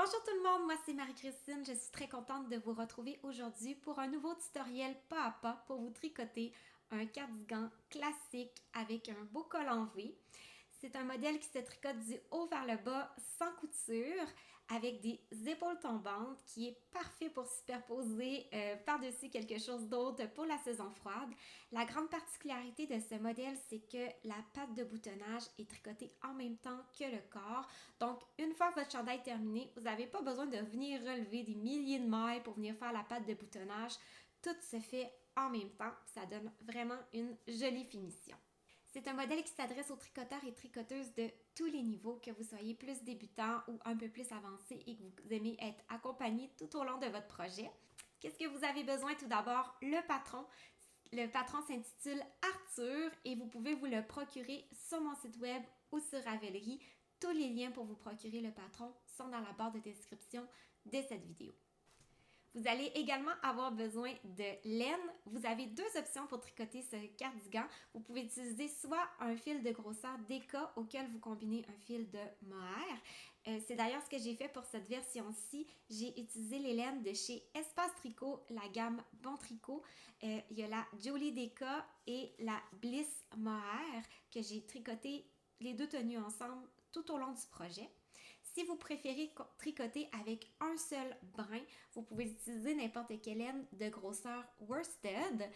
Bonjour tout le monde, moi c'est Marie-Christine, je suis très contente de vous retrouver aujourd'hui pour un nouveau tutoriel pas à pas pour vous tricoter un cardigan classique avec un beau col en V. C'est un modèle qui se tricote du haut vers le bas sans couture avec des épaules tombantes qui est parfait pour superposer par-dessus quelque chose d'autre pour la saison froide. La grande particularité de ce modèle, c'est que la patte de boutonnage est tricotée en même temps que le corps. Donc, une fois votre chandail est terminé, vous n'avez pas besoin de venir relever des milliers de mailles pour venir faire la patte de boutonnage. Tout se fait en même temps. Ça donne vraiment une jolie finition. C'est un modèle qui s'adresse aux tricoteurs et tricoteuses de tous les niveaux, que vous soyez plus débutant ou un peu plus avancé et que vous aimez être accompagné tout au long de votre projet. Qu'est-ce que vous avez besoin? Tout d'abord, le patron. Le patron s'intitule Arthur et vous pouvez vous le procurer sur mon site web ou sur Ravelry. Tous les liens pour vous procurer le patron sont dans la barre de description de cette vidéo. Vous allez également avoir besoin de laine. Vous avez deux options pour tricoter ce cardigan. Vous pouvez utiliser soit un fil de grosseur DK auquel vous combinez un fil de mohair. C'est d'ailleurs ce que j'ai fait pour cette version-ci. J'ai utilisé les laines de chez Espace Tricot, la gamme Bon Tricot. Il y a la Jolie DK et la Bliss mohair que j'ai tricoté les deux tenues ensemble tout au long du projet. Si vous préférez tricoter avec un seul brin, vous pouvez utiliser n'importe quelle laine de grosseur worsted.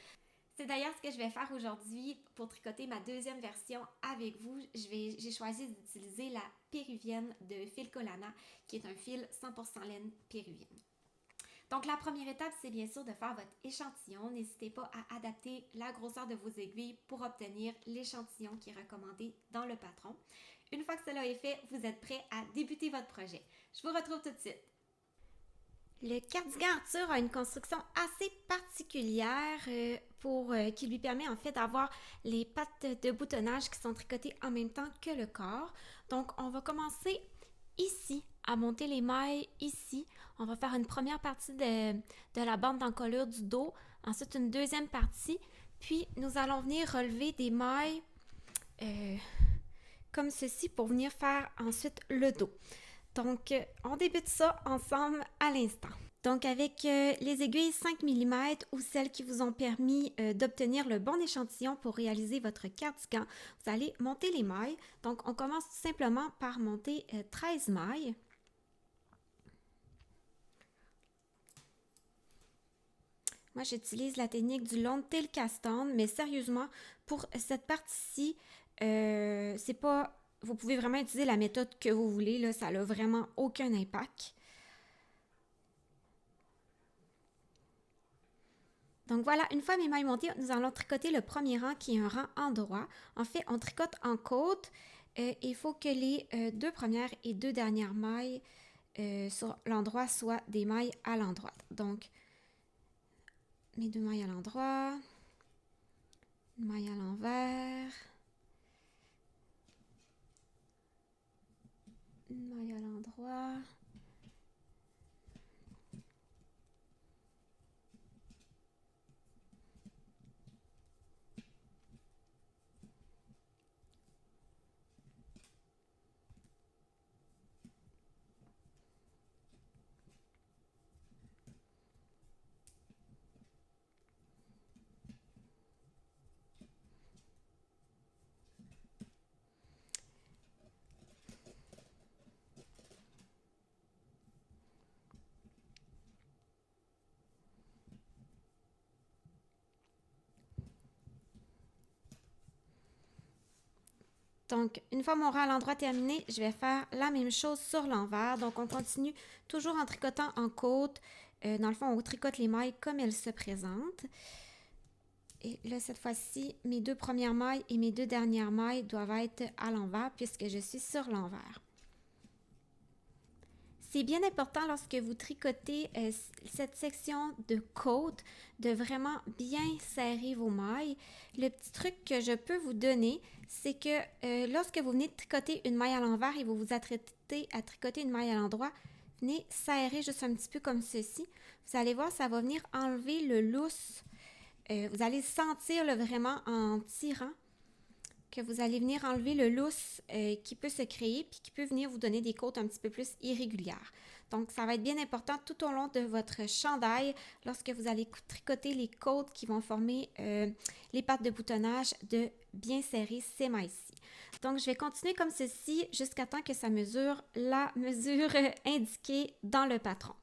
C'est d'ailleurs ce que je vais faire aujourd'hui pour tricoter ma deuxième version avec vous. J'ai choisi d'utiliser la péruvienne de Filcolana, qui est un fil 100% laine péruvienne. Donc la première étape, c'est bien sûr de faire votre échantillon. N'hésitez pas à adapter la grosseur de vos aiguilles pour obtenir l'échantillon qui est recommandé dans le patron. Une fois que cela est fait, vous êtes prêt à débuter votre projet. Je vous retrouve tout de suite. Le cardigan Arthur a une construction assez particulière qui lui permet en fait d'avoir les pattes de boutonnage qui sont tricotées en même temps que le corps. Donc on va commencer ici à monter les mailles ici. On va faire une première partie de la bande d'encolure du dos, ensuite une deuxième partie, puis nous allons venir relever des mailles comme ceci pour venir faire ensuite le dos. Donc, on débute ça ensemble à l'instant. Donc, avec les aiguilles 5 mm ou celles qui vous ont permis d'obtenir le bon échantillon pour réaliser votre cardigan, vous allez monter les mailles. Donc, on commence tout simplement par monter 13 mailles. Moi, j'utilise la technique du long tail cast on, mais sérieusement, pour cette partie-ci, c'est pas... Vous pouvez vraiment utiliser la méthode que vous voulez, là, ça n'a vraiment aucun impact. Donc voilà, une fois mes mailles montées, nous allons tricoter le premier rang qui est un rang endroit. En fait, on tricote en côte. Il faut que les deux premières et deux dernières mailles sur l'endroit soient des mailles à l'endroit. Donc, mes deux mailles à l'endroit, une maille à l'envers, une maille à l'endroit. Donc, une fois mon rang à l'endroit terminé, je vais faire la même chose sur l'envers. Donc, on continue toujours en tricotant en côte. Dans le fond, on tricote les mailles comme elles se présentent. Et là, cette fois-ci, mes deux premières mailles et mes deux dernières mailles doivent être à l'envers puisque je suis sur l'envers. C'est bien important lorsque vous tricotez cette section de côte de vraiment bien serrer vos mailles. Le petit truc que je peux vous donner, c'est que lorsque vous venez de tricoter une maille à l'envers et vous vous apprêtez à tricoter une maille à l'endroit, venez serrer juste un petit peu comme ceci. Vous allez voir, ça va venir enlever le lousse. Vous allez sentir vraiment en tirant. que vous allez venir enlever le lousse qui peut se créer puis qui peut venir vous donner des côtes un petit peu plus irrégulières. Donc, ça va être bien important tout au long de votre chandail, lorsque vous allez tricoter les côtes qui vont former les pattes de boutonnage, de bien serrer ces mailles-ci. Donc, je vais continuer comme ceci jusqu'à temps que ça mesure la mesure indiquée dans le patron.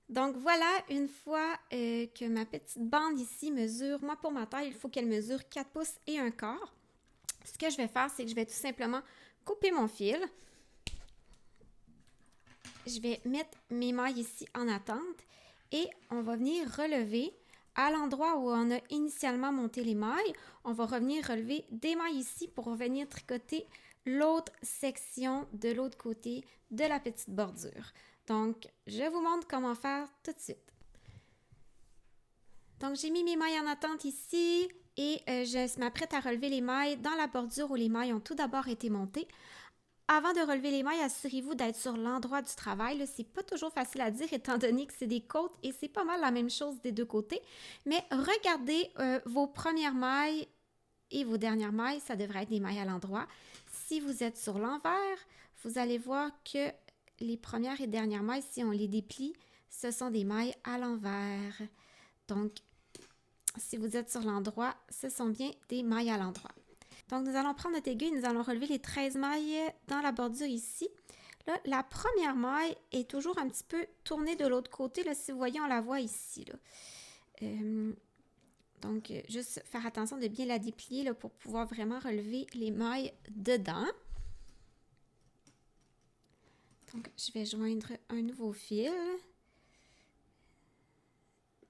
Donc, voilà, une fois que ma petite bande ici mesure, moi pour ma taille, il faut qu'elle mesure 4 pouces et un quart. Ce que je vais faire, c'est que je vais tout simplement couper mon fil. Je vais mettre mes mailles ici en attente et on va venir relever à l'endroit où on a initialement monté les mailles. On va revenir relever des mailles ici pour venir tricoter l'autre section de l'autre côté de la petite bordure. Donc, je vous montre comment faire tout de suite. Donc, j'ai mis mes mailles en attente ici et je m'apprête à relever les mailles dans la bordure où les mailles ont tout d'abord été montées. Avant de relever les mailles, assurez-vous d'être sur l'endroit du travail. C'est pas toujours facile à dire étant donné que c'est des côtes et c'est pas mal la même chose des deux côtés. Mais regardez vos premières mailles et vos dernières mailles, ça devrait être des mailles à l'endroit. Si vous êtes sur l'envers, vous allez voir que les premières et dernières mailles, si on les déplie, ce sont des mailles à l'envers. Donc, si vous êtes sur l'endroit, ce sont bien des mailles à l'endroit. Donc, nous allons prendre notre aiguille, nous allons relever les 13 mailles dans la bordure ici. Là, la première maille est toujours un petit peu tournée de l'autre côté. Là, si vous voyez, on la voit ici. Là. Donc, juste faire attention de bien la déplier là, pour pouvoir vraiment relever les mailles dedans. Donc, je vais joindre un nouveau fil.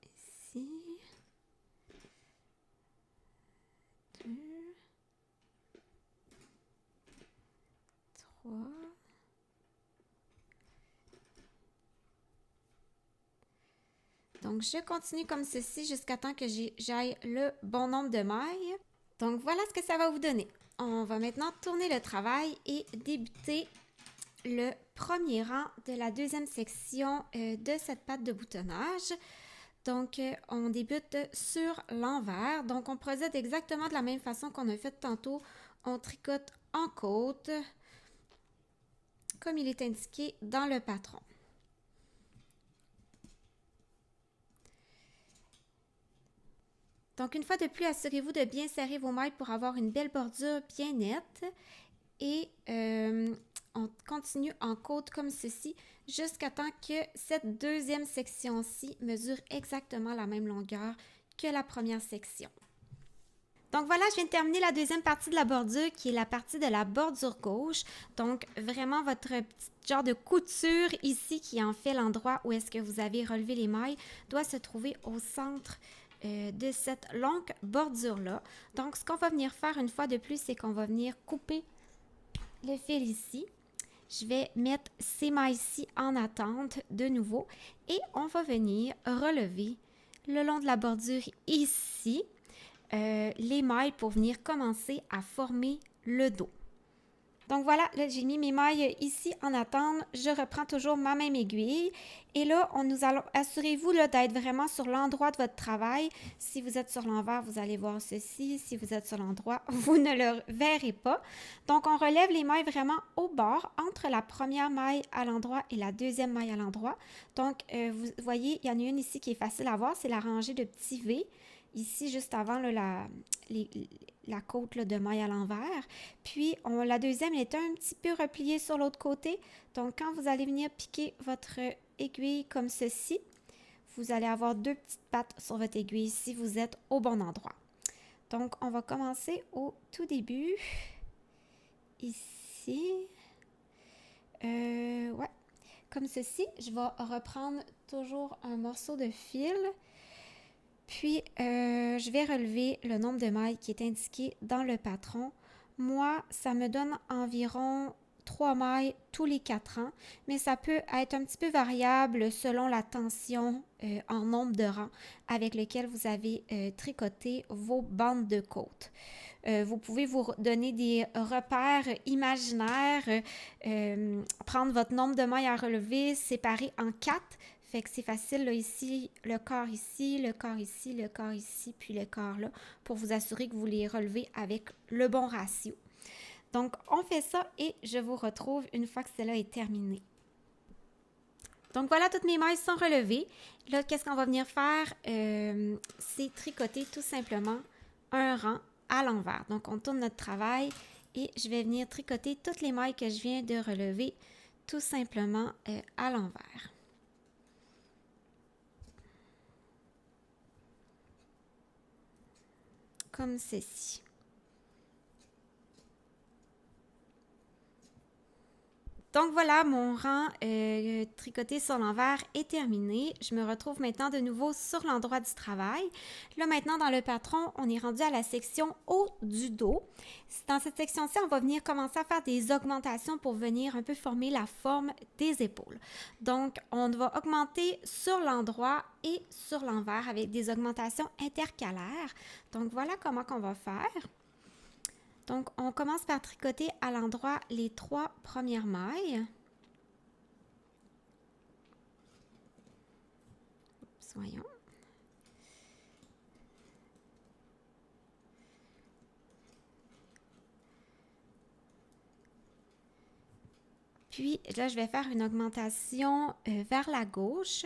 Ici. 2. 3. Donc, je continue comme ceci jusqu'à temps que j'aille le bon nombre de mailles. Donc, voilà ce que ça va vous donner. On va maintenant tourner le travail et débuter le premier rang de la deuxième section de cette patte de boutonnage. Donc, on débute sur l'envers. Donc, on procède exactement de la même façon qu'on a fait tantôt. On tricote en côte, comme il est indiqué dans le patron. Donc, une fois de plus, assurez-vous de bien serrer vos mailles pour avoir une belle bordure bien nette. Et on continue en côte comme ceci jusqu'à temps que cette deuxième section-ci mesure exactement la même longueur que la première section. Donc voilà, je viens de terminer la deuxième partie de la bordure qui est la partie de la bordure gauche. Donc vraiment votre petit genre de couture ici qui en fait l'endroit où est-ce que vous avez relevé les mailles doit se trouver au centre de cette longue bordure-là. Donc ce qu'on va venir faire une fois de plus, c'est qu'on va venir couper le fil ici. Je vais mettre ces mailles-ci en attente de nouveau et on va venir relever le long de la bordure ici les mailles pour venir commencer à former le dos. Donc voilà, là j'ai mis mes mailles ici en attente. Je reprends toujours ma même aiguille. Et là, assurez-vous d'être vraiment sur l'endroit de votre travail. Si vous êtes sur l'envers, vous allez voir ceci. Si vous êtes sur l'endroit, vous ne le verrez pas. Donc, on relève les mailles vraiment au bord, entre la première maille à l'endroit et la deuxième maille à l'endroit. Donc, vous voyez, il y en a une ici qui est facile à voir, c'est la rangée de petits V. Ici, juste avant la côte là, de maille à l'envers. Puis, la deuxième est un petit peu repliée sur l'autre côté. Donc, quand vous allez venir piquer votre aiguille comme ceci, vous allez avoir deux petites pattes sur votre aiguille si vous êtes au bon endroit. Donc, on va commencer au tout début. Ici. Ouais. Comme ceci, je vais reprendre toujours un morceau de fil. Puis, je vais relever le nombre de mailles qui est indiqué dans le patron. Moi, ça me donne environ 3 mailles tous les 4 rangs, mais ça peut être un petit peu variable selon la tension en nombre de rangs avec lequel vous avez tricoté vos bandes de côte. Vous pouvez vous donner des repères imaginaires, prendre votre nombre de mailles à relever, séparer en 4. Fait que c'est facile, là, ici, le corps ici, le corps ici, le corps ici, puis le corps là, pour vous assurer que vous les relevez avec le bon ratio. Donc, on fait ça et je vous retrouve une fois que cela est terminé. Donc, voilà, toutes mes mailles sont relevées. Là, qu'est-ce qu'on va venir faire? C'est tricoter tout simplement un rang à l'envers. Donc, on tourne notre travail et je vais venir tricoter toutes les mailles que je viens de relever tout simplement à l'envers. Comme ceci. Donc voilà, mon rang tricoté sur l'envers est terminé. Je me retrouve maintenant de nouveau sur l'endroit du travail. Là maintenant dans le patron, on est rendu à la section haut du dos. Dans cette section-ci, on va venir commencer à faire des augmentations pour venir un peu former la forme des épaules. Donc on va augmenter sur l'endroit et sur l'envers avec des augmentations intercalaires. Donc voilà comment on va faire. Donc, on commence par tricoter à l'endroit les 3 premières mailles. Voyons. Puis, là, je vais faire une augmentation vers la gauche.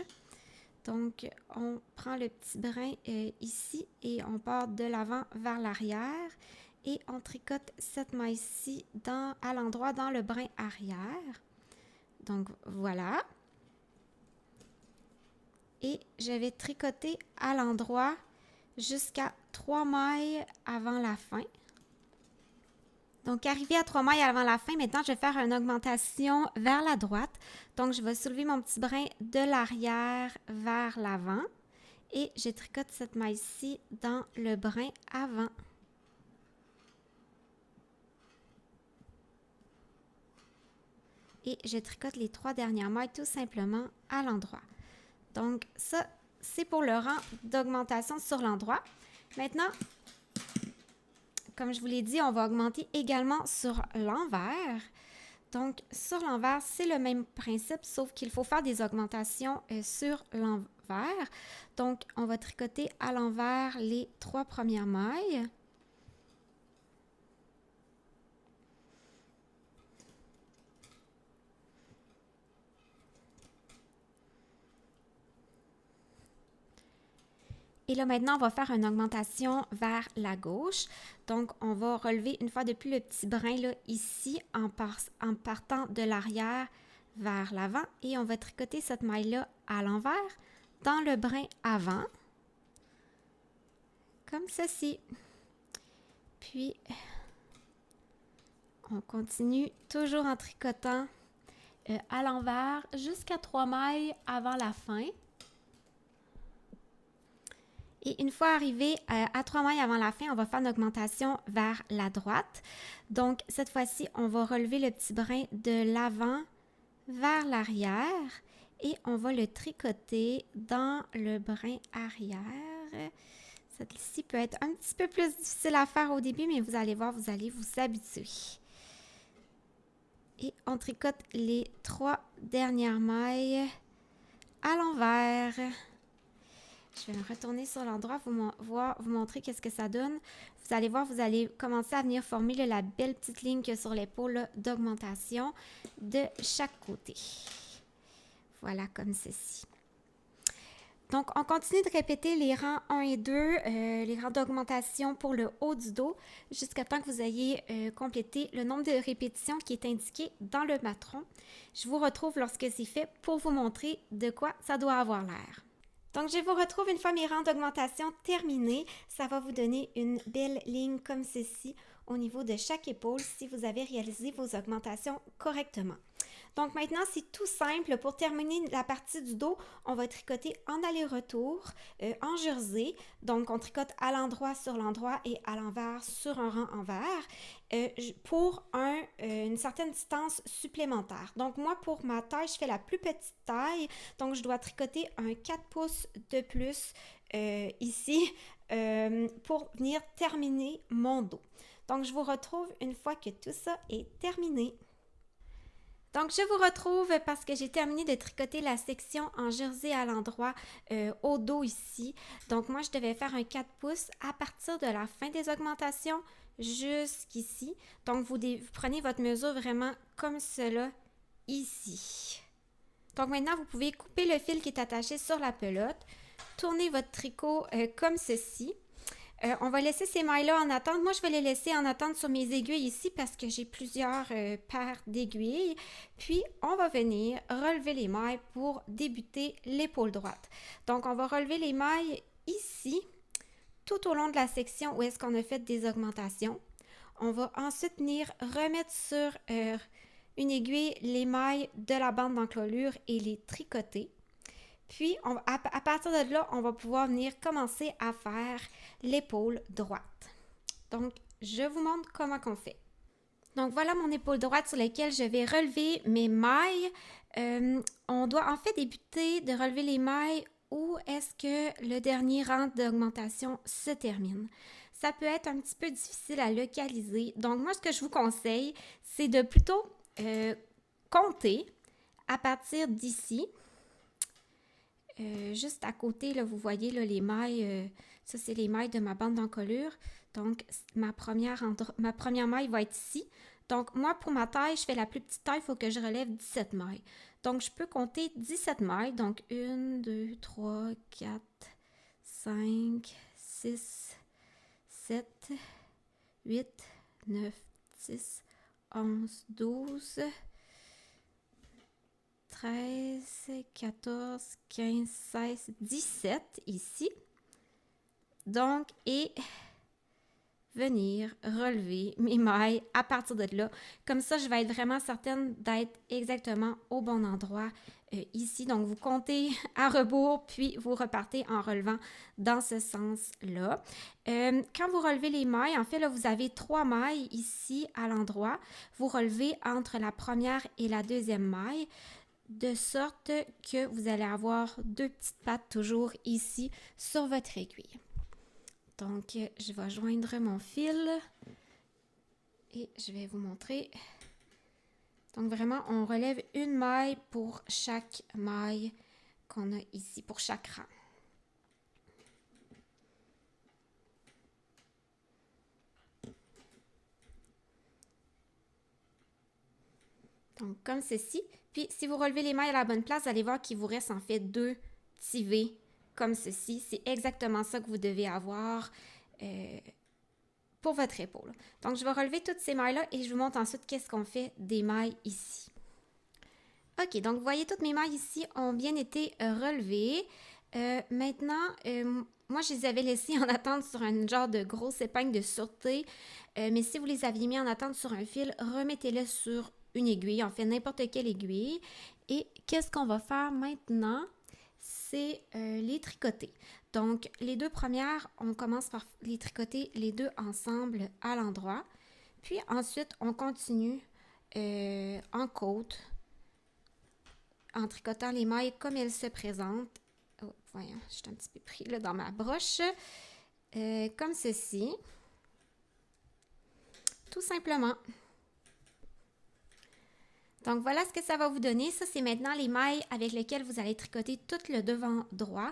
Donc, on prend le petit brin ici et on part de l'avant vers l'arrière. Et on tricote cette maille-ci à l'endroit dans le brin arrière. Donc, voilà. Et je vais tricoter à l'endroit jusqu'à 3 mailles avant la fin. Donc, arrivé à 3 mailles avant la fin, maintenant, je vais faire une augmentation vers la droite. Donc, je vais soulever mon petit brin de l'arrière vers l'avant. Et je tricote cette maille-ci dans le brin avant. Et je tricote les 3 dernières mailles tout simplement à l'endroit. Donc ça, c'est pour le rang d'augmentation sur l'endroit. Maintenant, comme je vous l'ai dit, on va augmenter également sur l'envers. Donc sur l'envers, c'est le même principe, sauf qu'il faut faire des augmentations sur l'envers. Donc on va tricoter à l'envers les 3 premières mailles. Et là, maintenant, on va faire une augmentation vers la gauche. Donc, on va relever une fois de plus le petit brin là, ici en partant de l'arrière vers l'avant. Et on va tricoter cette maille-là à l'envers dans le brin avant. Comme ceci. Puis, on continue toujours en tricotant à l'envers jusqu'à 3 mailles avant la fin. Et une fois arrivé à 3 mailles avant la fin, on va faire une augmentation vers la droite. Donc, cette fois-ci, on va relever le petit brin de l'avant vers l'arrière et on va le tricoter dans le brin arrière. Celle-ci peut être un petit peu plus difficile à faire au début, mais vous allez voir, vous allez vous habituer. Et on tricote les 3 dernières mailles à l'envers. Je vais me retourner sur l'endroit, vous montrer qu'est-ce que ça donne. Vous allez voir, vous allez commencer à venir former là, la belle petite ligne qu'il y a sur l'épaule d'augmentation de chaque côté. Voilà, comme ceci. Donc, on continue de répéter les rangs 1 et 2, les rangs d'augmentation pour le haut du dos, jusqu'à temps que vous ayez complété le nombre de répétitions qui est indiqué dans le matron. Je vous retrouve lorsque c'est fait pour vous montrer de quoi ça doit avoir l'air. Donc, je vous retrouve une fois mes rangs d'augmentation terminés. Ça va vous donner une belle ligne comme ceci au niveau de chaque épaule si vous avez réalisé vos augmentations correctement. Donc maintenant, c'est tout simple. Pour terminer la partie du dos, on va tricoter en aller-retour, en jersey. Donc, on tricote à l'endroit sur l'endroit et à l'envers sur un rang envers pour une certaine distance supplémentaire. Donc, moi, pour ma taille, je fais la plus petite taille. Donc, je dois tricoter un 4 pouces de plus ici pour venir terminer mon dos. Donc, je vous retrouve une fois que tout ça est terminé. Donc, je vous retrouve parce que j'ai terminé de tricoter la section en jersey à l'endroit au dos ici. Donc, moi, je devais faire un 4 pouces. À partir de la fin des augmentations, jusqu'ici. Donc, vous prenez votre mesure vraiment comme cela ici. Donc, maintenant, vous pouvez couper le fil qui est attaché sur la pelote, tourner votre tricot comme ceci. On va laisser ces mailles-là en attente. Moi, je vais les laisser en attente sur mes aiguilles ici parce que j'ai plusieurs paires d'aiguilles. Puis, on va venir relever les mailles pour débuter l'épaule droite. Donc, on va relever les mailles ici, tout au long de la section où est-ce qu'on a fait des augmentations. On va ensuite venir remettre sur une aiguille les mailles de la bande d'encolure et les tricoter. Puis, à partir de là, on va pouvoir venir commencer à faire l'épaule droite. Donc, je vous montre comment on fait. Donc, voilà mon épaule droite sur laquelle je vais relever mes mailles. On doit en fait débuter de relever les mailles où est-ce que le dernier rang d'augmentation se termine. Ça peut être un petit peu difficile à localiser. Donc, moi, ce que je vous conseille, c'est de plutôt compter à partir d'ici. Juste à côté, là, vous voyez là, les mailles, ça c'est les mailles de ma bande d'encolure. Donc, ma première maille va être ici. Donc, moi, pour ma taille, je fais la plus petite taille, il faut que je relève 17 mailles. Donc, je peux compter 17 mailles. Donc, 1, 2, 3, 4, 5, 6, 7, 8, 9, 10, 11, 12... 13, 14, 15, 16, 17 ici. Donc, et venir relever mes mailles à partir de là. Comme ça, je vais être vraiment certaine d'être exactement au bon endroit ici. Donc, vous comptez à rebours, puis vous repartez en relevant dans ce sens-là. Quand vous relevez les mailles, en fait, là, vous avez 3 mailles ici à l'endroit. Vous relevez entre la première et la deuxième maille, de sorte que vous allez avoir 2 petites pattes toujours ici sur votre aiguille. Donc, je vais joindre mon fil et je vais vous montrer. Donc, vraiment, on relève une maille pour chaque maille qu'on a ici, pour chaque rang. Donc, comme ceci. Puis, si vous relevez les mailles à la bonne place, vous allez voir qu'il vous reste en fait 2 petits V comme ceci. C'est exactement ça que vous devez avoir pour votre épaule. Donc, je vais relever toutes ces mailles-là et je vous montre ensuite qu'est-ce qu'on fait des mailles ici. OK, donc vous voyez, toutes mes mailles ici ont bien été relevées. Maintenant, moi, je les avais laissées en attente sur un genre de grosse épingle de sûreté. Mais si vous les aviez mis en attente sur un fil, remettez-les sur une aiguille, en fait n'importe quelle aiguille. Et qu'est-ce qu'on va faire maintenant? C'est les tricoter. Donc, les 2 premières, on commence par les tricoter les 2 ensemble à l'endroit. Puis ensuite, on continue en côte, en tricotant les mailles comme elles se présentent. Oh, voyons, je suis un petit peu pris là dans ma broche. Comme ceci. Tout simplement. Donc, voilà ce que ça va vous donner. Ça, c'est maintenant les mailles avec lesquelles vous allez tricoter tout le devant droit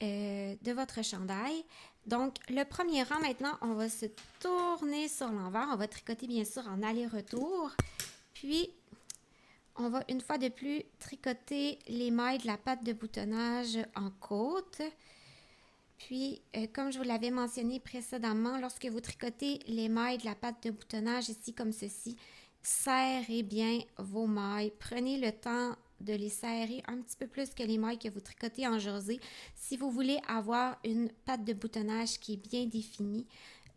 de votre chandail. Donc, le premier rang, maintenant, on va se tourner sur l'envers. On va tricoter, bien sûr, en aller-retour. Puis, on va, une fois de plus, tricoter les mailles de la patte de boutonnage en côte. Puis, comme je vous l'avais mentionné précédemment, lorsque vous tricotez les mailles de la patte de boutonnage ici, comme ceci, serrez bien vos mailles. Prenez le temps de les serrer un petit peu plus que les mailles que vous tricotez en jersey. Si vous voulez avoir une patte de boutonnage qui est bien définie,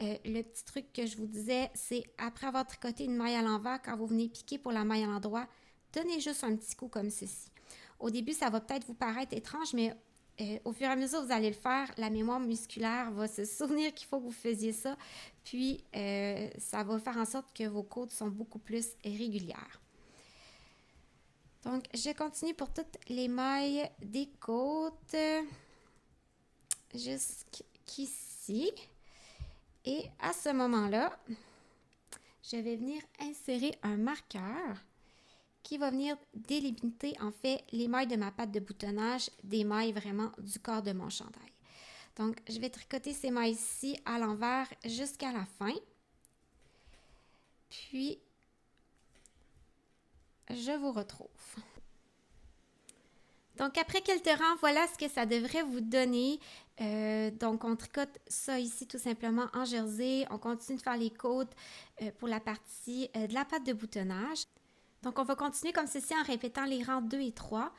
le petit truc que je vous disais, c'est après avoir tricoté une maille à l'envers, quand vous venez piquer pour la maille à l'endroit, donnez juste un petit coup comme ceci. Au début, ça va peut-être vous paraître étrange, mais au fur et à mesure que vous allez le faire, la mémoire musculaire va se souvenir qu'il faut que vous faisiez ça. Puis, ça va faire en sorte que vos côtes sont beaucoup plus régulières. Donc, je continue pour toutes les mailles des côtes jusqu'ici. Et à ce moment-là, je vais venir insérer un marqueur qui va venir délimiter en fait les mailles de ma patte de boutonnage des mailles vraiment du corps de mon chandail. Donc, je vais tricoter ces mailles-ci à l'envers jusqu'à la fin. puis je vous retrouve. Donc, après quelques rangs, voilà ce que ça devrait vous donner. Donc, on tricote ça ici tout simplement en jersey. On continue de faire les côtes pour la partie de la patte de boutonnage. Donc, on va continuer comme ceci en répétant les rangs 2 et 3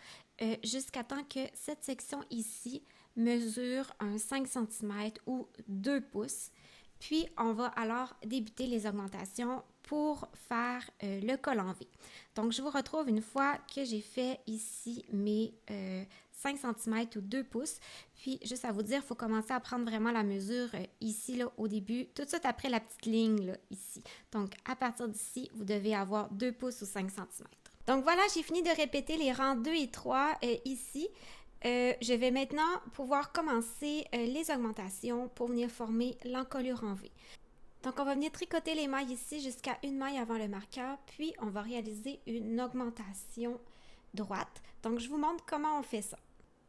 jusqu'à temps que cette section ici mesure un 5 cm ou 2 pouces. Puis, on va alors débuter les augmentations pour faire le col en V. Donc, je vous retrouve une fois que j'ai fait ici mes 5 cm ou 2 pouces. Puis, juste à vous dire, il faut commencer à prendre vraiment la mesure ici, là, au début, tout de suite après la petite ligne, là, ici. Donc, à partir d'ici, vous devez avoir 2 pouces ou 5 cm. Donc, voilà, j'ai fini de répéter les rangs 2 et 3 ici. Je vais maintenant pouvoir commencer les augmentations pour venir former l'encolure en V. Donc, on va venir tricoter les mailles ici jusqu'à une maille avant le marqueur, puis on va réaliser une augmentation droite. Donc, je vous montre comment on fait ça.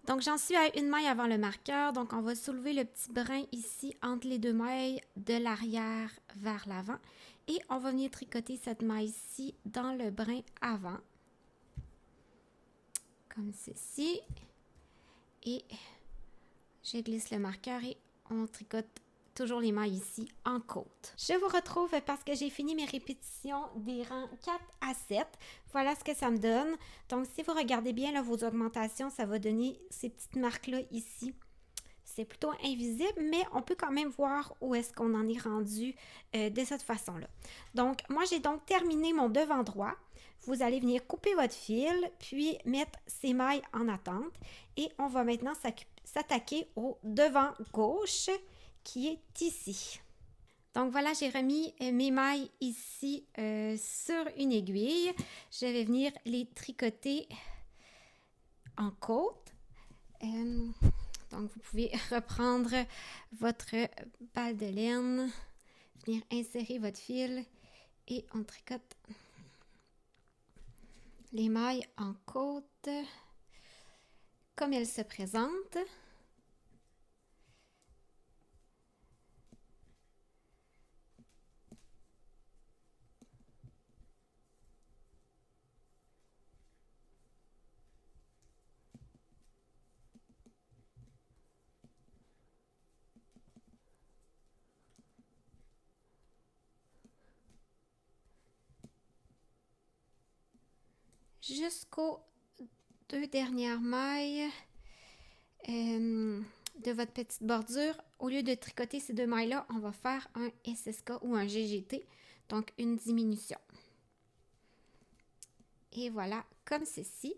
Donc, j'en suis à une maille avant le marqueur. Donc, on va soulever le petit brin ici entre les deux mailles de l'arrière vers l'avant. Et on va venir tricoter cette maille-ci dans le brin avant. Comme ceci. Et je glisse le marqueur et on tricote toujours les mailles ici en côte. Je vous retrouve parce que j'ai fini mes répétitions des rangs 4 à 7. Voilà ce que ça me donne. Donc, si vous regardez bien là, vos augmentations, ça va donner ces petites marques-là ici. C'est plutôt invisible, mais on peut quand même voir où est-ce qu'on en est rendu de cette façon-là. Donc, moi, j'ai donc terminé mon devant droit. Vous allez venir couper votre fil, puis mettre ces mailles en attente. Et on va maintenant s'attaquer au devant gauche qui est ici. Donc voilà, j'ai remis mes mailles ici sur une aiguille. Je vais venir les tricoter en côte. Donc vous pouvez reprendre votre balle de laine, venir insérer votre fil et on tricote les mailles en côte comme elles se présentent. Jusqu'aux deux dernières mailles de votre petite bordure. Au lieu de tricoter ces deux mailles-là, on va faire un SSK ou un GGT, donc une diminution. Et voilà, comme ceci.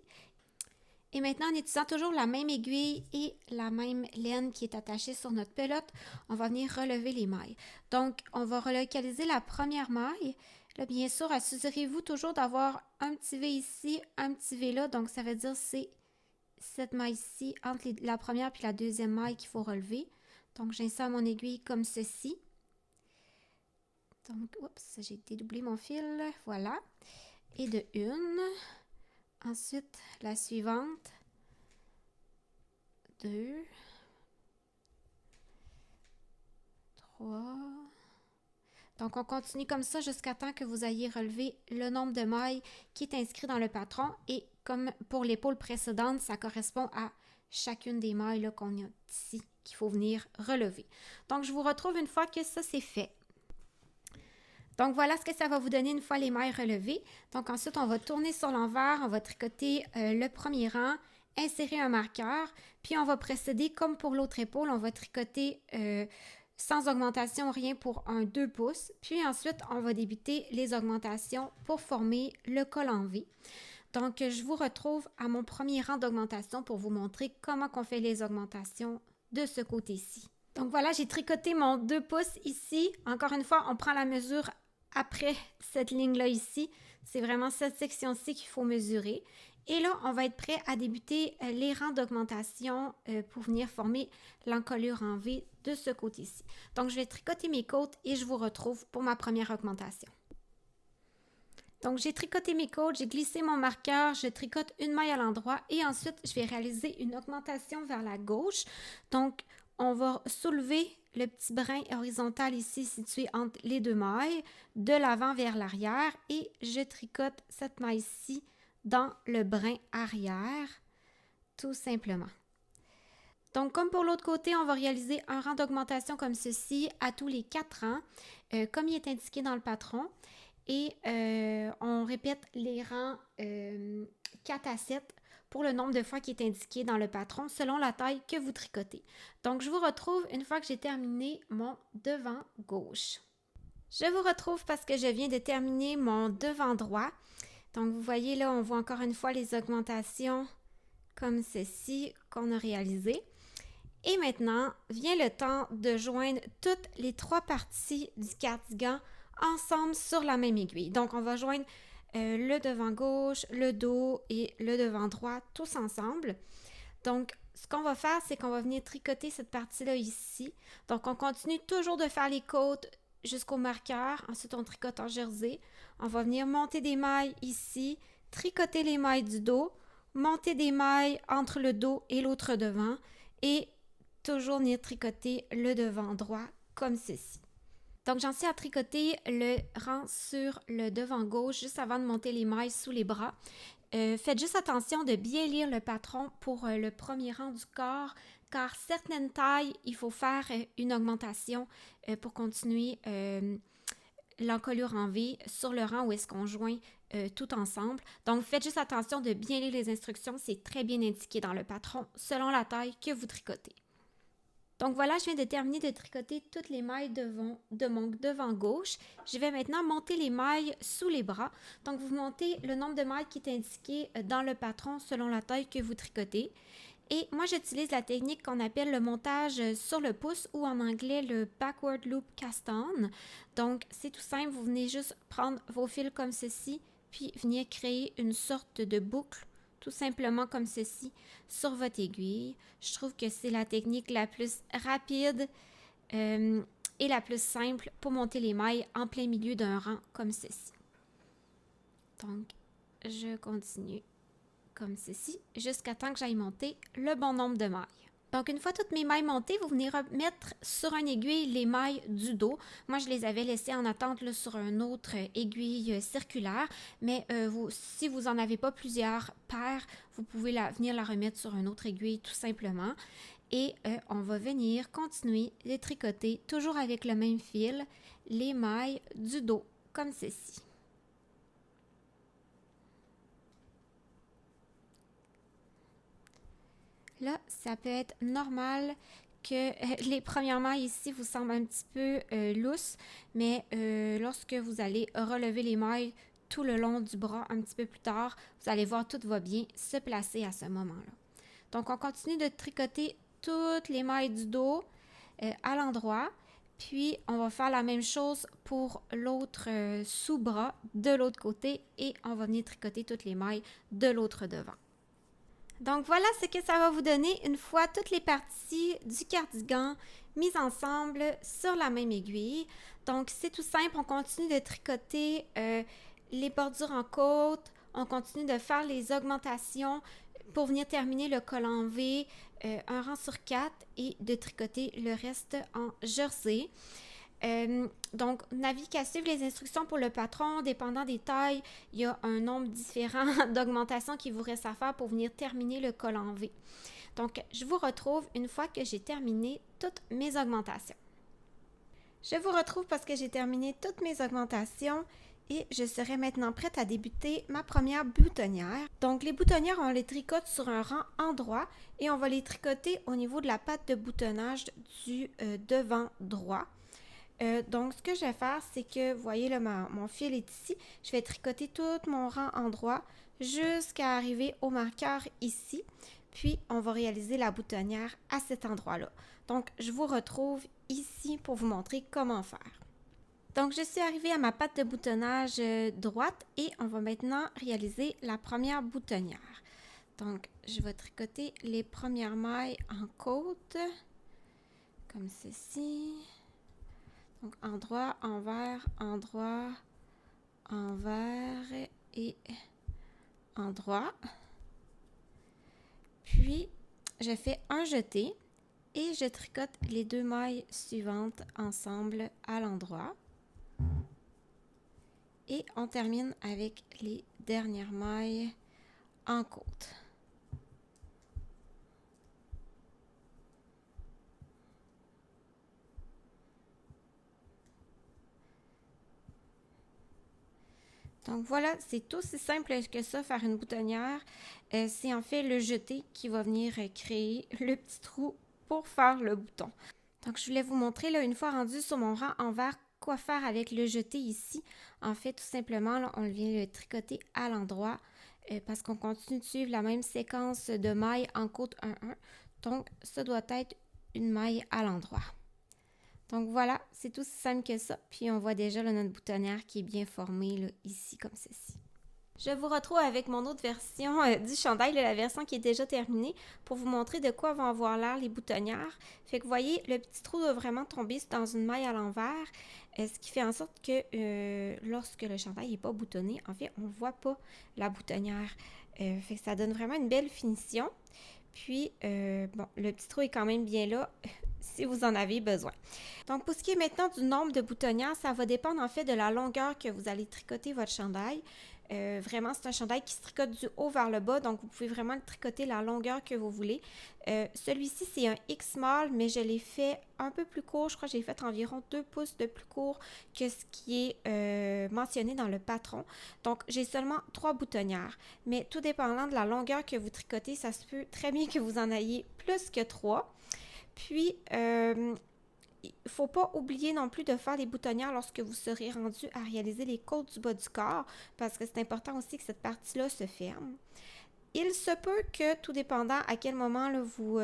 Et maintenant, en utilisant toujours la même aiguille et la même laine qui est attachée sur notre pelote, on va venir relever les mailles. Donc, on va relocaliser la première maille. Là, bien sûr, assurez-vous toujours d'avoir un petit V ici, un petit V là. Donc, ça veut dire c'est cette maille-ci entre la première et la deuxième maille qu'il faut relever. Donc, j'insère mon aiguille comme ceci. Donc, oups, j'ai dédoublé mon fil. Voilà. Et de une. Ensuite, la suivante. 2. 3. Donc, on continue comme ça jusqu'à temps que vous ayez relevé le nombre de mailles qui est inscrit dans le patron. Et comme pour l'épaule précédente, ça correspond à chacune des mailles qu'on a ici qu'il faut venir relever. Donc, je vous retrouve une fois que ça c'est fait. Donc, voilà ce que ça va vous donner une fois les mailles relevées. Donc, ensuite, on va tourner sur l'envers, on va tricoter le premier rang, insérer un marqueur, puis on va procéder comme pour l'autre épaule, on va tricoter sans augmentation, rien pour un 2 pouces. Puis ensuite, on va débuter les augmentations pour former le col en V. Donc, je vous retrouve à mon premier rang d'augmentation pour vous montrer comment on fait les augmentations de ce côté-ci. Donc voilà, j'ai tricoté mon 2 pouces ici. Encore une fois, on prend la mesure après cette ligne-là ici. C'est vraiment cette section-ci qu'il faut mesurer. Et là, on va être prêt à débuter les rangs d'augmentation pour venir former l'encolure en V de ce côté-ci. Donc, je vais tricoter mes côtes et je vous retrouve pour ma première augmentation. Donc, j'ai tricoté mes côtes, j'ai glissé mon marqueur, je tricote une maille à l'endroit et ensuite, je vais réaliser une augmentation vers la gauche. Donc, On va soulever le petit brin horizontal ici situé entre les deux mailles, de l'avant vers l'arrière et je tricote cette maille-ci dans le brin arrière, tout simplement. Donc, comme pour l'autre côté, on va réaliser un rang d'augmentation comme ceci à tous les 4 rangs, comme il est indiqué dans le patron. Et on répète les rangs 4 à 7 pour le nombre de fois qui est indiqué dans le patron selon la taille que vous tricotez. Donc, je vous retrouve une fois que j'ai terminé mon devant gauche. Je vous retrouve parce que je viens de terminer mon devant droit. Donc, vous voyez là, on voit encore une fois les augmentations comme ceci qu'on a réalisées. Et maintenant, vient le temps de joindre toutes les 3 parties du cardigan ensemble sur la même aiguille. Donc, on va joindre le devant gauche, le dos et le devant droit, tous ensemble. Donc, ce qu'on va faire, c'est qu'on va venir tricoter cette partie-là ici. Donc, on continue toujours de faire les côtes jusqu'au marqueur. Ensuite, on tricote en jersey. On va venir monter des mailles ici, tricoter les mailles du dos, monter des mailles entre le dos et l'autre devant et toujours venir tricoter le devant droit comme ceci. Donc, j'en suis à tricoter le rang sur le devant gauche juste avant de monter les mailles sous les bras. Faites juste attention de bien lire le patron pour le premier rang du corps, car certaines tailles, il faut faire une augmentation pour continuer l'encolure en V sur le rang où est-ce qu'on joint tout ensemble. Donc, faites juste attention de bien lire les instructions, c'est très bien indiqué dans le patron selon la taille que vous tricotez. Donc voilà, je viens de terminer de tricoter toutes les mailles de mon devant gauche. Je vais maintenant monter les mailles sous les bras. Donc vous montez le nombre de mailles qui est indiqué dans le patron selon la taille que vous tricotez. Et moi, j'utilise la technique qu'on appelle le montage sur le pouce ou en anglais le backward loop cast on. Donc c'est tout simple, vous venez juste prendre vos fils comme ceci, puis venir créer une sorte de boucle tout simplement comme ceci sur votre aiguille. Je trouve que c'est la technique la plus rapide et la plus simple pour monter les mailles en plein milieu d'un rang comme ceci. Donc, je continue comme ceci jusqu'à temps que j'aille monter le bon nombre de mailles. Donc, une fois toutes mes mailles montées, vous venez remettre sur une aiguille les mailles du dos. Moi, je les avais laissées en attente là, sur une autre aiguille circulaire, mais si vous n'en avez pas plusieurs paires, vous pouvez venir la remettre sur une autre aiguille tout simplement. Et on va venir continuer de tricoter, toujours avec le même fil, les mailles du dos, comme ceci. Là, ça peut être normal que les premières mailles ici vous semblent un petit peu lousses, mais lorsque vous allez relever les mailles tout le long du bras un petit peu plus tard, vous allez voir tout va bien se placer à ce moment-là. Donc, on continue de tricoter toutes les mailles du dos à l'endroit, puis on va faire la même chose pour l'autre sous-bras de l'autre côté et on va venir tricoter toutes les mailles de l'autre devant. Donc voilà ce que ça va vous donner une fois toutes les parties du cardigan mises ensemble sur la même aiguille. Donc c'est tout simple, on continue de tricoter les bordures en côte, on continue de faire les augmentations pour venir terminer le col en V, un rang sur 4 et de tricoter le reste en jersey. Donc, n'avis qu'à suivre les instructions pour le patron, dépendant des tailles, il y a un nombre différent d'augmentations qui vous reste à faire pour venir terminer le col en V. Donc, je vous retrouve une fois que j'ai terminé toutes mes augmentations. Je vous retrouve parce que j'ai terminé toutes mes augmentations et je serai maintenant prête à débuter ma première boutonnière. Donc, les boutonnières, on les tricote sur un rang endroit et on va les tricoter au niveau de la patte de boutonnage du devant droit. Donc, ce que je vais faire, c'est que, vous voyez, là, mon fil est ici. Je vais tricoter tout mon rang endroit jusqu'à arriver au marqueur ici. Puis, on va réaliser la boutonnière à cet endroit-là. Donc, je vous retrouve ici pour vous montrer comment faire. Donc, je suis arrivée à ma patte de boutonnage droite et on va maintenant réaliser la première boutonnière. Donc, je vais tricoter les premières mailles en côte, comme ceci. Donc, endroit, envers, endroit, envers et endroit. Puis, je fais un jeté Et je tricote les 2 mailles suivantes ensemble à l'endroit. Et on termine avec les dernières mailles en côte. Donc voilà, c'est aussi simple que ça, faire une boutonnière. C'est en fait le jeté qui va venir créer le petit trou pour faire le bouton. Donc je voulais vous montrer, là, une fois rendu sur mon rang en vert, quoi faire avec le jeté ici. En fait, tout simplement, là, on vient le tricoter à l'endroit parce qu'on continue de suivre la même séquence de mailles en côte 1-1. Donc, ça doit être une maille à l'endroit. Donc voilà, c'est aussi simple que ça. Puis on voit déjà là, notre boutonnière qui est bien formée là, ici comme ceci. Je vous retrouve avec mon autre version du chandail, la version qui est déjà terminée, pour vous montrer de quoi vont avoir l'air les boutonnières. Fait que vous voyez, le petit trou doit vraiment tomber dans une maille à l'envers, ce qui fait en sorte que lorsque le chandail n'est pas boutonné, en fait, on ne voit pas la boutonnière. Fait que ça donne vraiment une belle finition. Puis, bon, le petit trou est quand même bien là si vous en avez besoin. Donc, pour ce qui est maintenant du nombre de boutonnières, ça va dépendre en fait de la longueur que vous allez tricoter votre chandail. Vraiment, c'est un chandail qui se tricote du haut vers le bas, donc vous pouvez vraiment le tricoter la longueur que vous voulez. Celui-ci, c'est un X-Small, mais je l'ai fait un peu plus court. Je crois que j'ai fait environ 2 pouces de plus court que ce qui est mentionné dans le patron. Donc, j'ai seulement 3 boutonnières. Mais tout dépendant de la longueur que vous tricotez, ça se peut très bien que vous en ayez plus que 3. Puis, il ne faut pas oublier non plus de faire les boutonnières lorsque vous serez rendu à réaliser les côtes du bas du corps, parce que c'est important aussi que cette partie-là se ferme. Il se peut que, tout dépendant à quel moment là, vous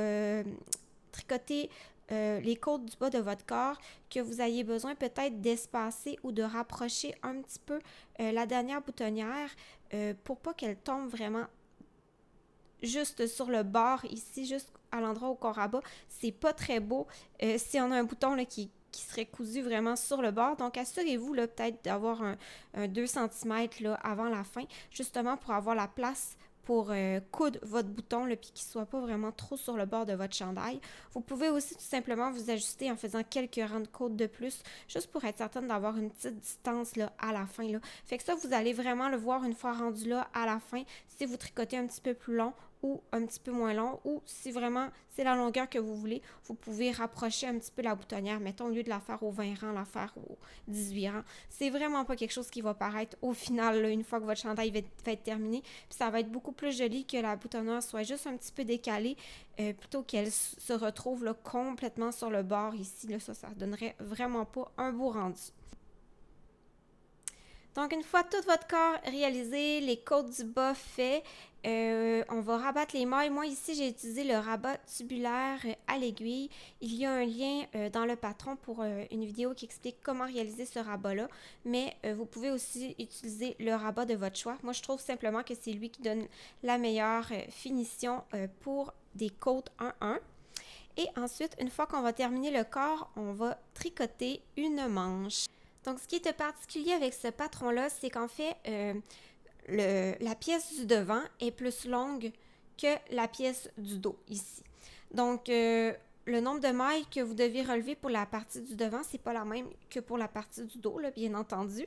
tricotez les côtes du bas de votre corps, que vous ayez besoin peut-être d'espacer ou de rapprocher un petit peu la dernière boutonnière pour pas qu'elle tombe vraiment juste sur le bord ici, juste à l'endroit au corps à bas. C'est pas très beau si on a un bouton là, qui serait cousu vraiment sur le bord. Donc, assurez-vous peut-être d'avoir un 2 cm là, avant la fin, justement pour avoir la place pour coudre votre bouton, puis qu'il ne soit pas vraiment trop sur le bord de votre chandail. Vous pouvez aussi tout simplement vous ajuster en faisant quelques rangs de côte de plus, juste pour être certaine d'avoir une petite distance là, à la fin. Là. Fait que ça, vous allez vraiment le voir une fois rendu là à la fin, si vous tricotez un petit peu plus long ou un petit peu moins long, ou si vraiment c'est la longueur que vous voulez, vous pouvez rapprocher un petit peu la boutonnière. Mettons, au lieu de la faire au 20 rangs, la faire au 18 rangs. C'est vraiment pas quelque chose qui va paraître au final, là, une fois que votre chandail va être terminé. Puis ça va être beaucoup plus joli que la boutonnière soit juste un petit peu décalée, plutôt qu'elle se retrouve là, complètement sur le bord ici. Là, ça donnerait vraiment pas un beau rendu. Donc, une fois tout votre corps réalisé, les côtes du bas faits, on va rabattre les mailles. Moi, ici, j'ai utilisé le rabat tubulaire à l'aiguille. Il y a un lien dans le patron pour une vidéo qui explique comment réaliser ce rabat-là. Mais vous pouvez aussi utiliser le rabat de votre choix. Moi, je trouve simplement que c'est lui qui donne la meilleure finition pour des côtes 1-1. Et ensuite, une fois qu'on va terminer le corps, on va tricoter une manche. Donc, ce qui est particulier avec ce patron-là, c'est qu'en fait, la pièce du devant est plus longue que la pièce du dos ici. Donc, le nombre de mailles que vous devez relever pour la partie du devant, c'est pas la même que pour la partie du dos, là, bien entendu.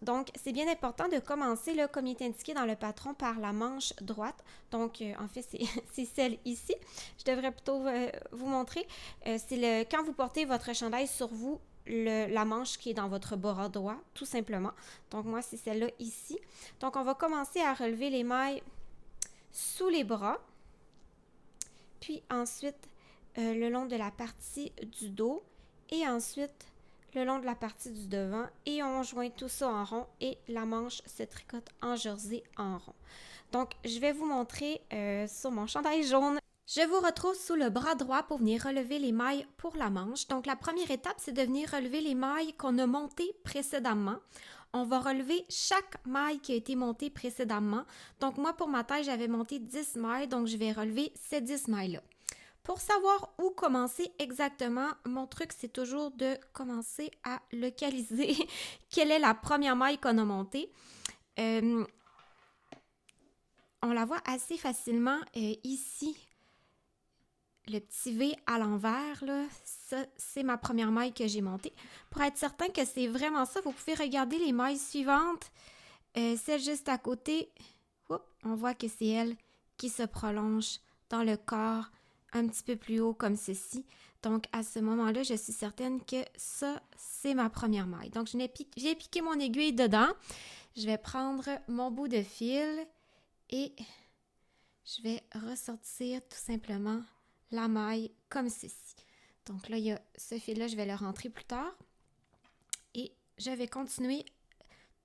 Donc, c'est bien important de commencer, là, comme il est indiqué dans le patron, par la manche droite. Donc, en fait, c'est celle ici. Je devrais plutôt vous montrer. C'est quand vous portez votre chandail sur vous, la manche qui est dans votre bras droit, tout simplement. Donc, moi, c'est celle-là ici. Donc, on va commencer à relever les mailles sous les bras. Puis ensuite, le long de la partie du dos. Et ensuite, le long de la partie du devant. Et on joint tout ça en rond. Et la manche se tricote en jersey en rond. Donc, je vais vous montrer sur mon chandail jaune. Je vous retrouve sous le bras droit pour venir relever les mailles pour la manche. Donc, la première étape, c'est de venir relever les mailles qu'on a montées précédemment. On va relever chaque maille qui a été montée précédemment. Donc, moi, pour ma taille, j'avais monté 10 mailles, donc je vais relever ces 10 mailles-là. Pour savoir où commencer exactement, mon truc, c'est toujours de commencer à localiser quelle est la première maille qu'on a montée. On la voit assez facilement ici. le petit V à l'envers, là, ça, c'est ma première maille que j'ai montée. Pour être certain que c'est vraiment ça, vous pouvez regarder les mailles suivantes. Celle juste à côté, on voit que c'est elle qui se prolonge dans le corps un petit peu plus haut comme ceci. Donc, à ce moment-là, je suis certaine que ça, c'est ma première maille. Donc, j'ai piqué mon aiguille dedans. Je vais prendre mon bout de fil et je vais ressortir tout simplement la maille comme ceci. Donc là, il y a ce fil-là, je vais le rentrer plus tard. Et je vais continuer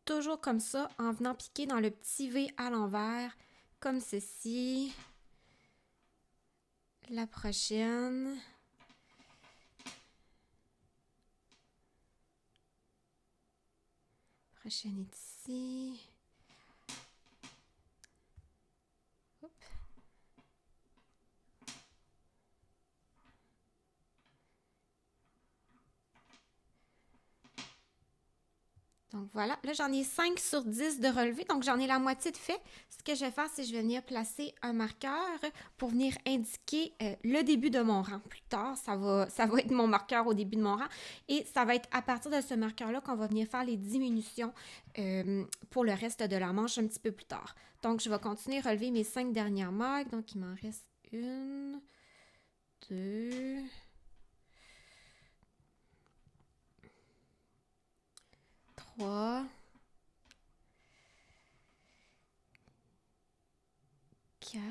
toujours comme ça en venant piquer dans le petit V à l'envers comme ceci. La prochaine. Prochaine est ici. Oups. Donc voilà, là j'en ai 5 sur 10 de relevé, donc j'en ai la moitié de fait. Ce que je vais faire, c'est que je vais venir placer un marqueur pour venir indiquer le début de mon rang. Plus tard, ça va être mon marqueur au début de mon rang et ça va être à partir de ce marqueur-là qu'on va venir faire les diminutions pour le reste de la manche un petit peu plus tard. Donc je vais continuer à relever mes 5 dernières mailles, donc il m'en reste 1, 2... 3, 4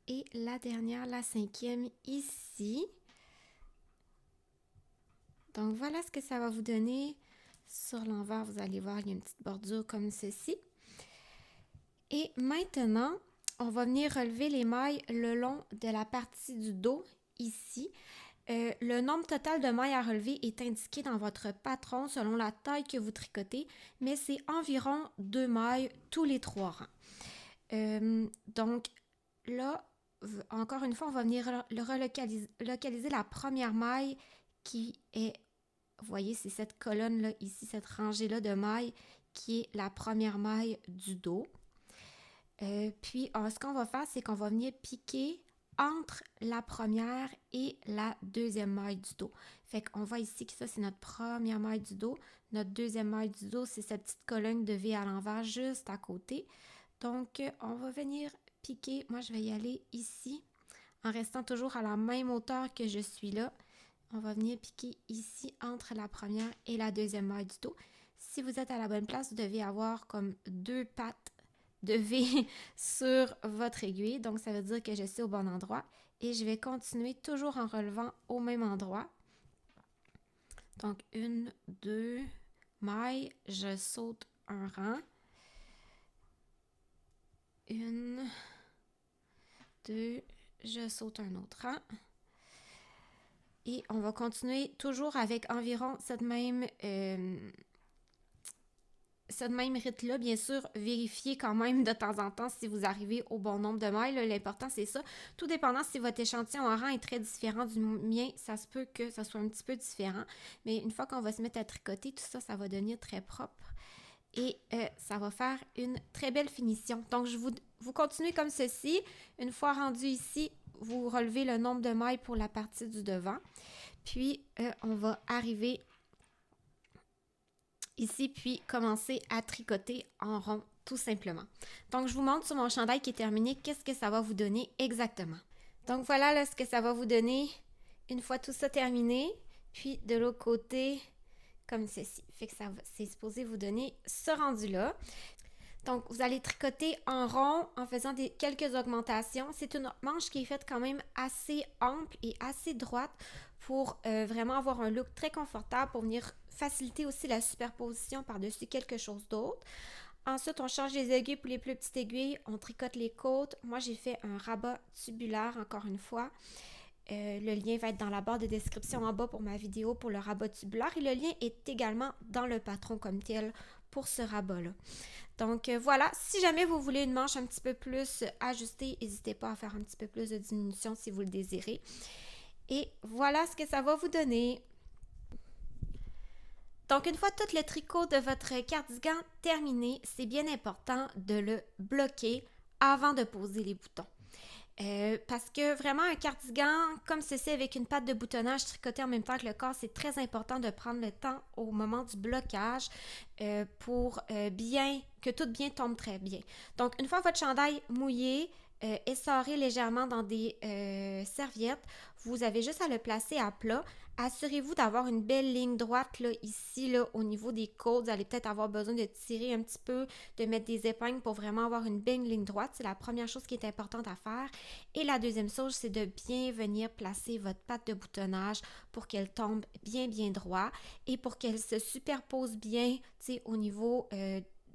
et la dernière, la 5e ici. Donc voilà ce que ça va vous donner. Sur l'envers, vous allez voir, il y a une petite bordure comme ceci. Et maintenant, on va venir relever les mailles le long de la partie du dos ici. Le nombre total de mailles à relever est indiqué dans votre patron selon la taille que vous tricotez, mais c'est environ 2 mailles tous les 3 rangs. Donc là, encore une fois, on va venir localiser la première maille qui est, vous voyez, c'est cette colonne-là ici, cette rangée-là de mailles qui est la première maille du dos. Puis, ce qu'on va faire, c'est qu'on va venir piquer entre la première et la deuxième maille du dos. Fait qu'on voit ici que ça, c'est notre première maille du dos. Notre deuxième maille du dos, c'est cette petite colonne de V à l'envers juste à côté. Donc, on va venir piquer. Moi, je vais y aller ici, en restant toujours à la même hauteur que je suis là. On va venir piquer ici entre la première et la deuxième maille du dos. Si vous êtes à la bonne place, vous devez avoir comme 2 pattes de V sur votre aiguille. Donc, ça veut dire que je suis au bon endroit. Et je vais continuer toujours en relevant au même endroit. Donc, 1, 2 mailles. Je saute un rang. 1, 2, je saute un autre rang. Et on va continuer toujours avec environ cette même rythme-là. Bien sûr, vérifiez quand même de temps en temps si vous arrivez au bon nombre de mailles. L'important, c'est ça. Tout dépendant si votre échantillon en rang est très différent du mien, ça se peut que ça soit un petit peu différent. Mais une fois qu'on va se mettre à tricoter, tout ça, ça va devenir très propre. Et ça va faire une très belle finition. Donc, vous continuez comme ceci. Une fois rendu ici, vous relevez le nombre de mailles pour la partie du devant. Puis, on va arriver ici, puis commencer à tricoter en rond, tout simplement. Donc, je vous montre sur mon chandail qui est terminé, qu'est-ce que ça va vous donner exactement. Donc, voilà là, ce que ça va vous donner une fois tout ça terminé. Puis, de l'autre côté, comme ceci. Fait que c'est supposé vous donner ce rendu-là. Donc, vous allez tricoter en rond en faisant quelques augmentations. C'est une manche qui est faite quand même assez ample et assez droite pour vraiment avoir un look très confortable, pour venir faciliter aussi la superposition par-dessus quelque chose d'autre. Ensuite, on change les aiguilles pour les plus petites aiguilles. On tricote les côtes. Moi, j'ai fait un rabat tubulaire, encore une fois. Le lien va être dans la barre de description en bas pour ma vidéo pour le rabat tubulaire. Et le lien est également dans le patron comme tel pour ce rabat-là. Donc voilà, si jamais vous voulez une manche un petit peu plus ajustée, n'hésitez pas à faire un petit peu plus de diminution si vous le désirez. Et voilà ce que ça va vous donner. Donc une fois tout le tricot de votre cardigan terminé, c'est bien important de le bloquer avant de poser les boutons. Parce que vraiment un cardigan comme ceci avec une patte de boutonnage tricotée en même temps que le corps, c'est très important de prendre le temps au moment du blocage pour bien que tout bien tombe très bien. Donc une fois votre chandail mouillé, essorez légèrement dans des serviettes, vous avez juste à le placer à plat. Assurez-vous d'avoir une belle ligne droite là, ici là, au niveau des côtes. Vous allez peut-être avoir besoin de tirer un petit peu, de mettre des épingles pour vraiment avoir une belle ligne droite. C'est la première chose qui est importante à faire. Et la deuxième chose, c'est de bien venir placer votre patte de boutonnage pour qu'elle tombe bien, bien droit et pour qu'elle se superpose bien au niveau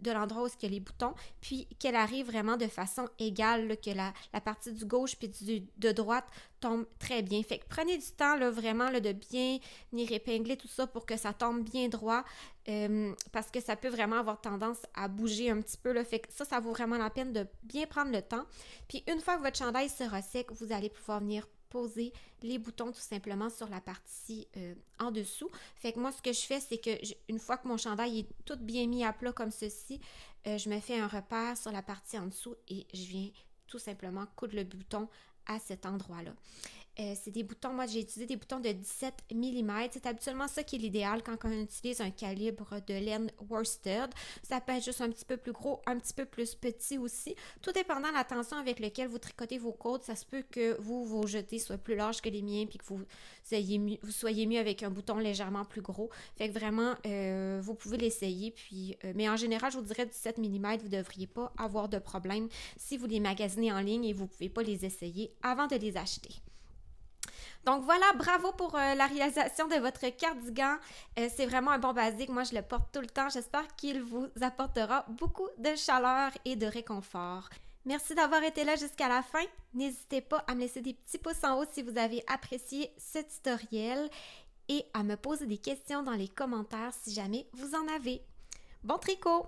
de l'endroit où il y a les boutons, puis qu'elle arrive vraiment de façon égale, là, que la partie du gauche puis de droite tombe très bien. Fait que prenez du temps là, vraiment là, de bien venir épingler tout ça pour que ça tombe bien droit, parce que ça peut vraiment avoir tendance à bouger un petit peu. Là. Fait que ça vaut vraiment la peine de bien prendre le temps. Puis une fois que votre chandail sera sec, vous allez pouvoir venir poser les boutons tout simplement sur la partie en dessous. Fait que moi, ce que je fais, c'est que une fois que mon chandail est tout bien mis à plat comme ceci, je me fais un repère sur la partie en dessous et je viens tout simplement coudre le bouton à cet endroit-là. C'est des boutons, moi j'ai utilisé des boutons de 17 mm. C'est habituellement ça qui est l'idéal quand on utilise un calibre de laine worsted. Ça peut être juste un petit peu plus gros, un petit peu plus petit aussi. Tout dépendant de la tension avec laquelle vous tricotez vos côtes, ça se peut que vos jetés soient plus larges que les miens puis que vous soyez mieux avec un bouton légèrement plus gros. Fait que vraiment, vous pouvez l'essayer. Mais en général, je vous dirais 17 mm, vous ne devriez pas avoir de problème si vous les magasinez en ligne et vous ne pouvez pas les essayer avant de les acheter. Donc voilà, bravo pour la réalisation de votre cardigan. C'est vraiment un bon basique. Moi, je le porte tout le temps. J'espère qu'il vous apportera beaucoup de chaleur et de réconfort. Merci d'avoir été là jusqu'à la fin. N'hésitez pas à me laisser des petits pouces en haut si vous avez apprécié ce tutoriel et à me poser des questions dans les commentaires si jamais vous en avez. Bon tricot!